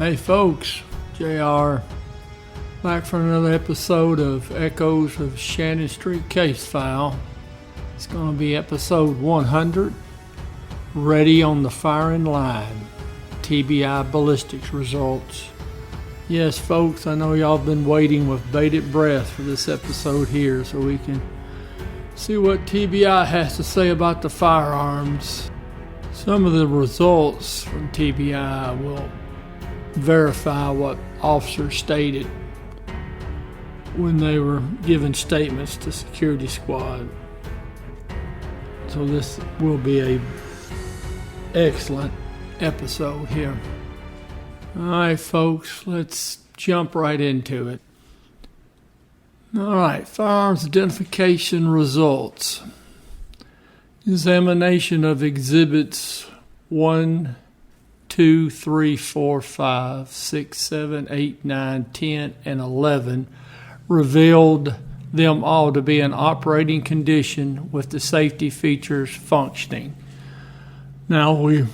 Hey folks, JR, back for another episode of Echoes of Shannon Street Case File. It's going to be episode 100, Ready on the Firing Line, TBI ballistics results. Yes folks, I know y'all been waiting with bated breath for this episode here so we can see what TBI has to say about the firearms. Some of the results from TBI will verify what officers stated when they were giving statements to security squad. So this will be a excellent episode here. Alright folks, let's jump right into it. Alright, firearms identification results. Examination of exhibits 1, 2, 3, 4, 5, 6, 7, 8, 9, 10, and 11 revealed them all to be in operating condition with the safety features functioning. Now we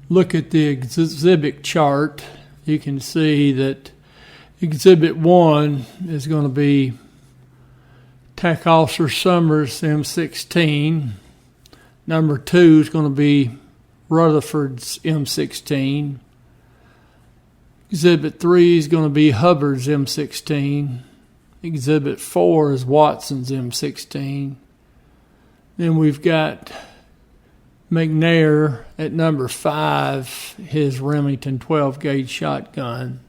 look at the exhibit chart. You can see that exhibit 1 is going to be TAC Officer Summers M16. Number 2 is going to be Rutherford's M16. Exhibit 3 is going to be Hubbard's M16. Exhibit 4 is Watson's M16. Then we've got McNair at number 5, his Remington 12-gauge shotgun.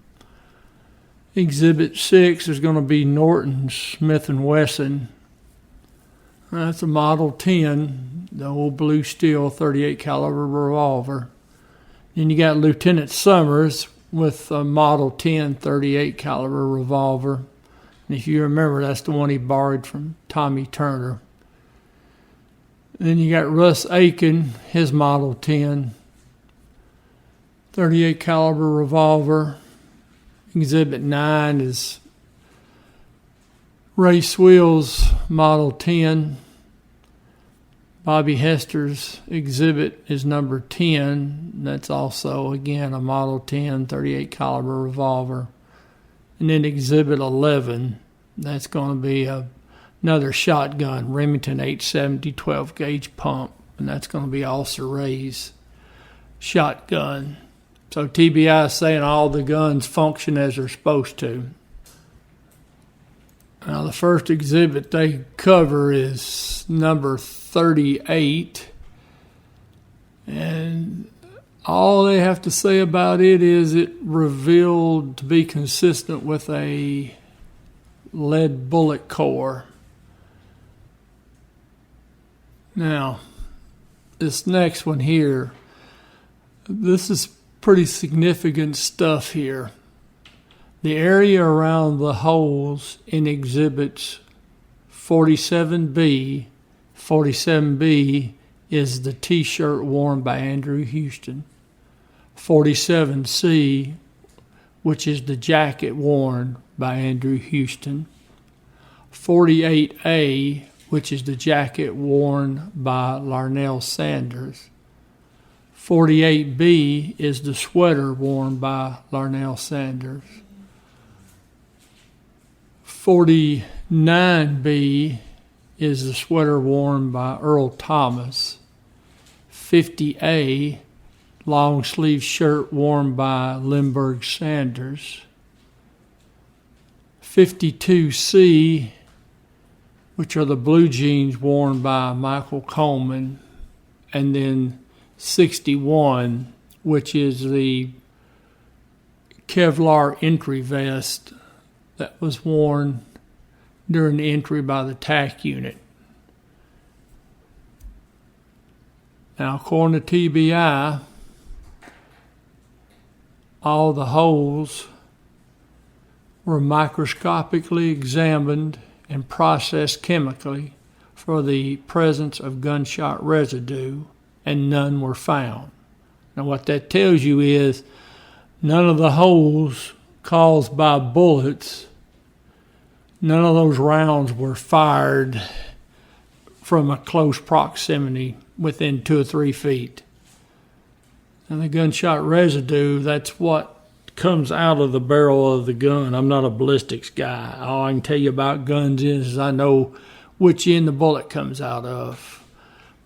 Exhibit 6 is going to be Norton's Smith & Wesson. That's a Model 10, the old blue steel 38 caliber revolver. Then you got Lieutenant Summers with a Model 10 38 caliber revolver. And if you remember, that's the one he borrowed from Tommy Turner. Then you got Russ Aiken, his Model 10 38 caliber revolver. Exhibit 9 is Ray Swill's Model 10. Bobby Hester's exhibit is number 10. That's also, again, a Model 10 38 caliber revolver. And then exhibit 11, that's going to be another shotgun, Remington 870 12-gauge pump. And that's going to be Officer Ray's shotgun. So TBI is saying all the guns function as they're supposed to. Now the first exhibit they cover is number 38. And all they have to say about it is it revealed to be consistent with a lead bullet core. Now, this next one here, this is pretty significant stuff here. The area around the holes in exhibits 47B is the t-shirt worn by Andrew Houston. 47C, which is the jacket worn by Andrew Houston. 48A, which is the jacket worn by Larnell Sanders. 48B is the sweater worn by Larnell Sanders. 49B is the sweater worn by Earl Thomas. 50A, long sleeve shirt worn by Lindbergh Sanders. 52C, which are the blue jeans worn by Michael Coleman. And then 61, which is the Kevlar entry vest that was worn during the entry by the TAC unit. Now, according to TBI, all the holes were microscopically examined and processed chemically for the presence of gunshot residue, and none were found. Now, what that tells you is none of the holes caused by bullets, none of those rounds were fired from a close proximity within 2 or 3 feet. And the gunshot residue, that's what comes out of the barrel of the gun. I'm not a ballistics guy. All I can tell you about guns is I know which end the bullet comes out of.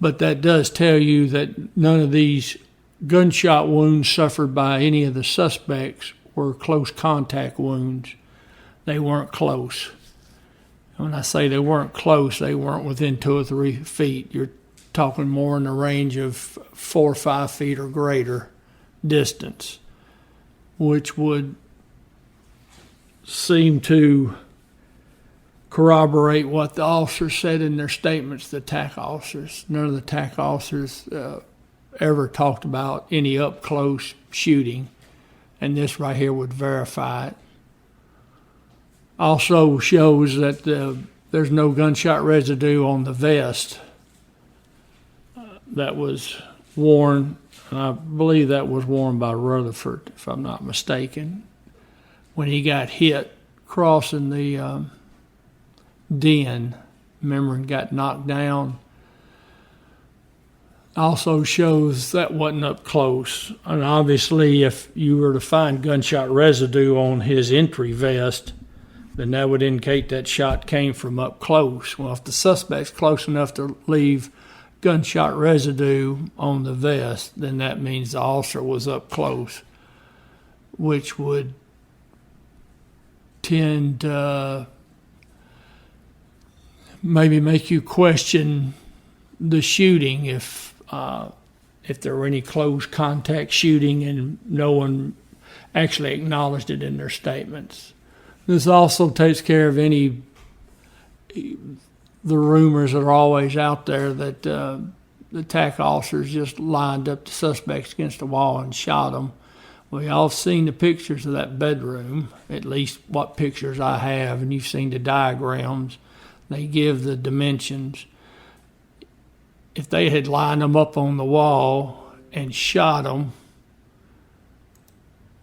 But that does tell you that none of these gunshot wounds suffered by any of the suspects were close contact wounds. They weren't close. When I say they weren't close, they weren't within 2 or 3 feet. You're talking more in the range of 4 or 5 feet or greater distance, which would seem to corroborate what the officers said in their statements, the TAC officers. None of the TAC officers ever talked about any up-close shooting, and this right here would verify it. Also shows that there's no gunshot residue on the vest that was worn, and I believe that was worn by Rutherford, if I'm not mistaken, when he got hit crossing the den. Remember, and got knocked down. Also shows that wasn't up close. And obviously, if you were to find gunshot residue on his entry vest, then that would indicate that shot came from up close. Well, if the suspect's close enough to leave gunshot residue on the vest, then that means the officer was up close, which would tend to maybe make you question the shooting if there were any close contact shooting and no one actually acknowledged it in their statements. This also takes care of the rumors that are always out there that the TAC officers just lined up the suspects against the wall and shot them. We all seen the pictures of that bedroom, at least what pictures I have, and you've seen the diagrams. They give the dimensions. If they had lined them up on the wall and shot them,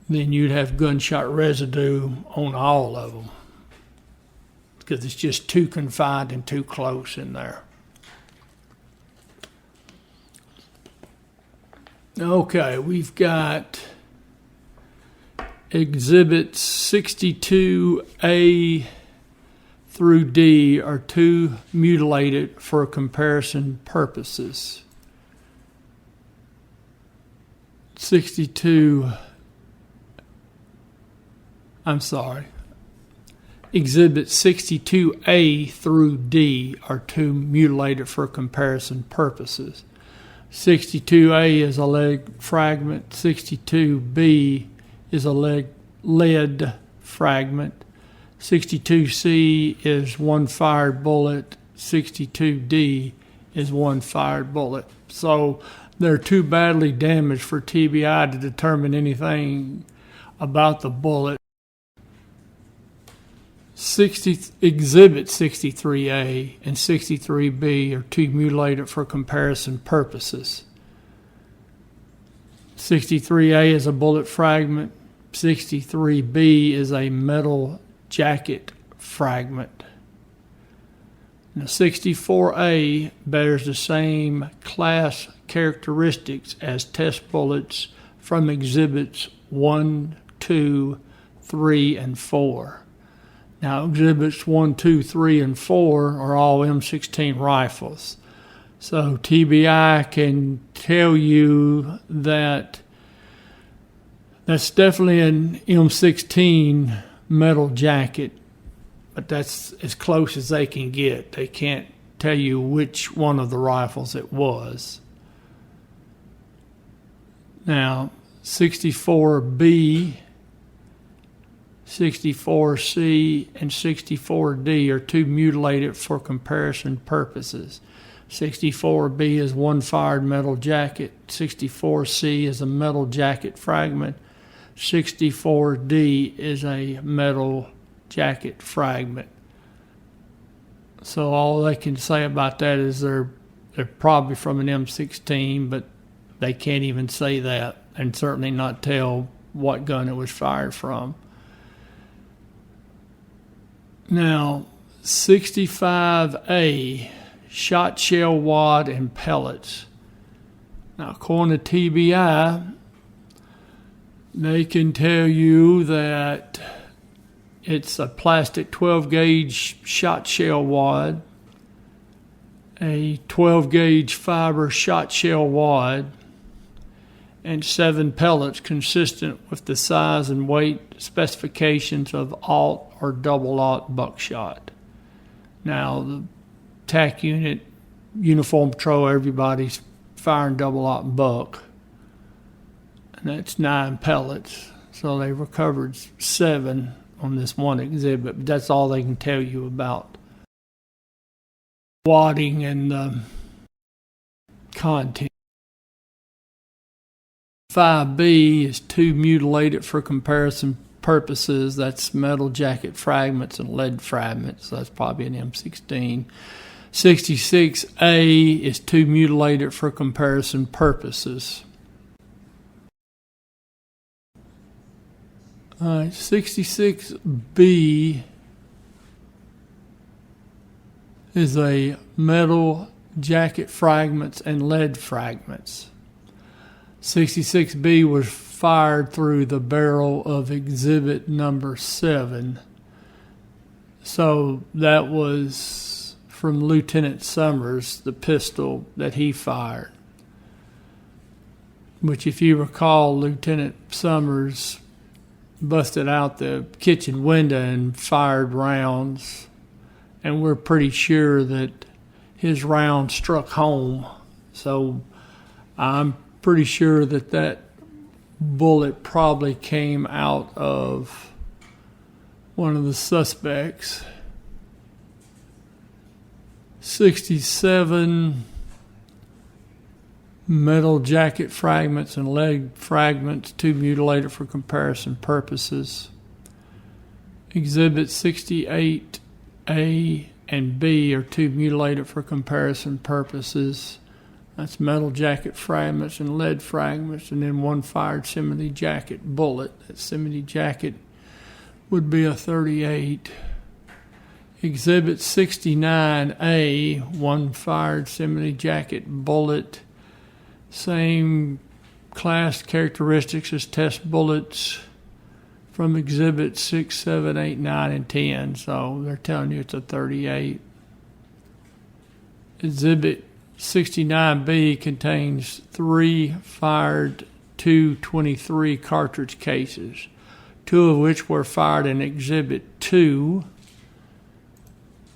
then you'd have gunshot residue on all of them, because it's just too confined and too close in there. Okay, we've got Exhibits 62A through D are too mutilated for comparison purposes. Exhibits 62A through D are too mutilated for comparison purposes. 62A is a leg fragment. 62B is a lead fragment. 62C is one fired bullet. 62D is one fired bullet. So they're too badly damaged for TBI to determine anything about the bullet. Exhibit 63A and 63B are too mutilated for comparison purposes. 63A is a bullet fragment. 63B is a metal jacket fragment. Now, 64A bears the same class characteristics as test bullets from exhibits 1, 2, 3, and 4. Now, exhibits 1, 2, 3, and 4 are all M16 rifles. So TBI can tell you that that's definitely an M16 metal jacket, but that's as close as they can get. They can't tell you which one of the rifles it was. Now, 64B, 64C, and 64D are too mutilated for comparison purposes. 64B is one fired metal jacket. 64C is a metal jacket fragment. 64D is a metal jacket fragment. So all they can say about that is they're probably from an M16, but they can't even say that, and certainly not tell what gun it was fired from. Now, 65A, shot shell wad and pellets. Now, according to TBI, They can tell you that it's a plastic 12 gauge shot shell wad, a 12 gauge fiber shot shell wad, and 7 pellets consistent with the size and weight specifications of alt or double alt buckshot. Now, the TAC unit, uniform patrol, everybody's firing double alt buck, and that's 9 pellets. So they recovered 7 on this one exhibit, but that's all they can tell you about wadding and content. 5B is 2 mutilated for comparison purposes. That's metal jacket fragments and lead fragments. So that's probably an M16. 66A is 2 mutilated for comparison purposes. 66B is a metal jacket fragments and lead fragments. 66B was fired through the barrel of exhibit number 7. So that was from Lieutenant Summers, the pistol that he fired. Which, if you recall, Lieutenant Summers busted out the kitchen window and fired rounds. And we're pretty sure that his round struck home. So I'm pretty sure that that bullet probably came out of one of the suspects. 67 metal jacket fragments and leg fragments, 2 mutilated for comparison purposes. Exhibit 68A and B are 2 mutilated for comparison purposes. That's metal jacket fragments and lead fragments, and then 1 fired simony jacket bullet. That simony jacket would be a 38. Exhibit 69A, 1 fired simony jacket bullet. Same class characteristics as test bullets from exhibit 6, 7, 8, 9, and 10. So they're telling you it's a 38. Exhibit 69B contains 3 fired .223 cartridge cases, 2 of which were fired in Exhibit 2.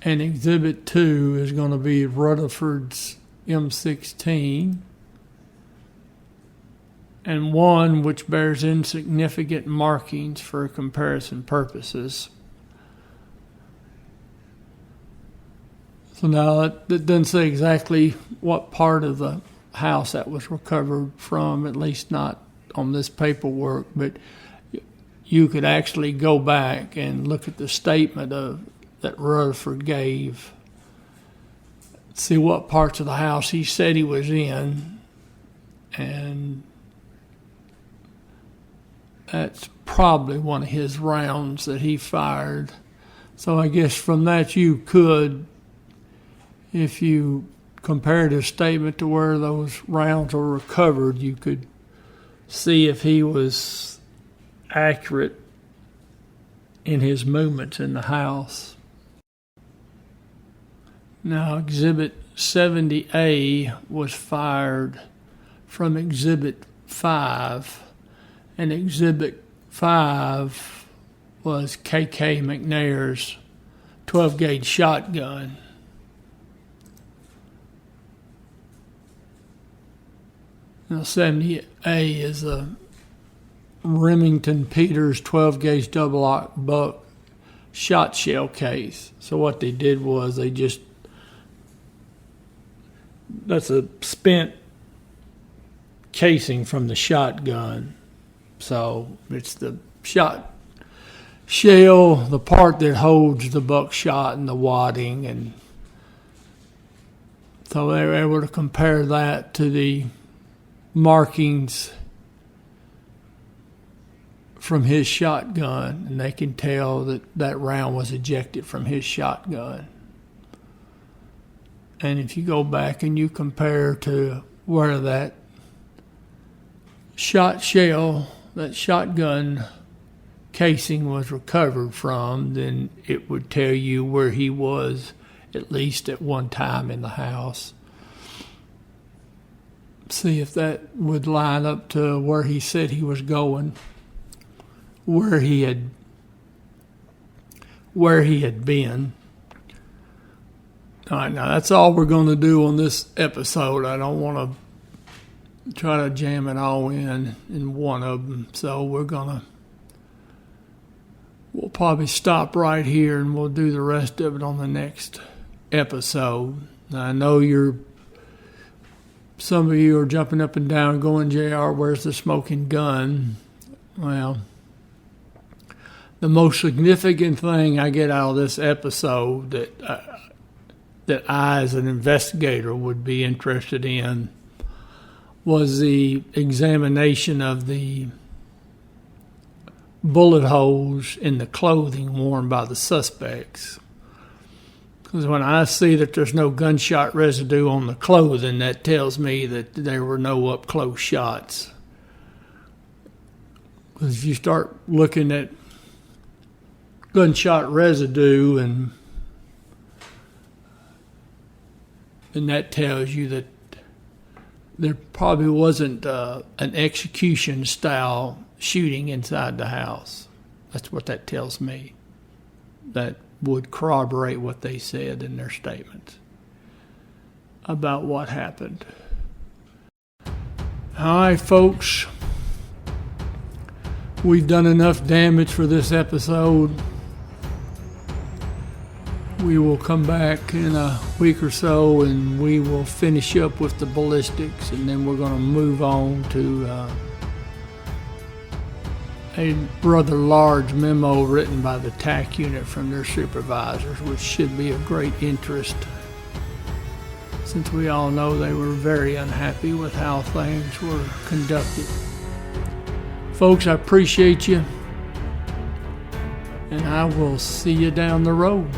And Exhibit 2 is going to be Rutherford's M16. And 1 which bears insignificant markings for comparison purposes. So now it doesn't say exactly what part of the house that was recovered from, at least not on this paperwork, but you could actually go back and look at the statement that Rutherford gave, see what parts of the house he said he was in, and that's probably one of his rounds that he fired. So I guess from that you could, if you compared his statement to where those rounds were recovered, you could see if he was accurate in his movements in the house. Now, Exhibit 70A was fired from Exhibit 5, and Exhibit 5 was KK McNair's 12-gauge shotgun. Now, 70A is a Remington Peters 12-gauge double buck shot shell case. So what they did was that's a spent casing from the shotgun. So it's the shot shell, the part that holds the buckshot and the wadding, and so they were able to compare that to the markings from his shotgun, and they can tell that that round was ejected from his shotgun. And if you go back and you compare to where that shot shell that shotgun casing was recovered from, then it would tell you where he was at least at one time in the house. See if that would line up to where he said he was going, where he had been. All right, now that's all we're going to do on this episode. I don't want to try to jam it all in one of them, so we'll probably stop right here and we'll do the rest of it on the next episode. Now, I know some of you are jumping up and down going, JR, where's the smoking gun? Well, the most significant thing I get out of this episode that I, as an investigator, would be interested in was the examination of the bullet holes in the clothing worn by the suspects. Because when I see that there's no gunshot residue on the clothing, that tells me that there were no up-close shots. Because if you start looking at gunshot residue, and that tells you that there probably wasn't an execution-style shooting inside the house. That's what that tells me. That would corroborate what they said in their statements about what happened. All right, folks. We've done enough damage for this episode. We will come back in a week or so and we will finish up with the ballistics, and then we're going to move on to a rather large memo written by the TAC unit from their supervisors, which should be of great interest, since we all know they were very unhappy with how things were conducted. Folks, I appreciate you, and I will see you down the road.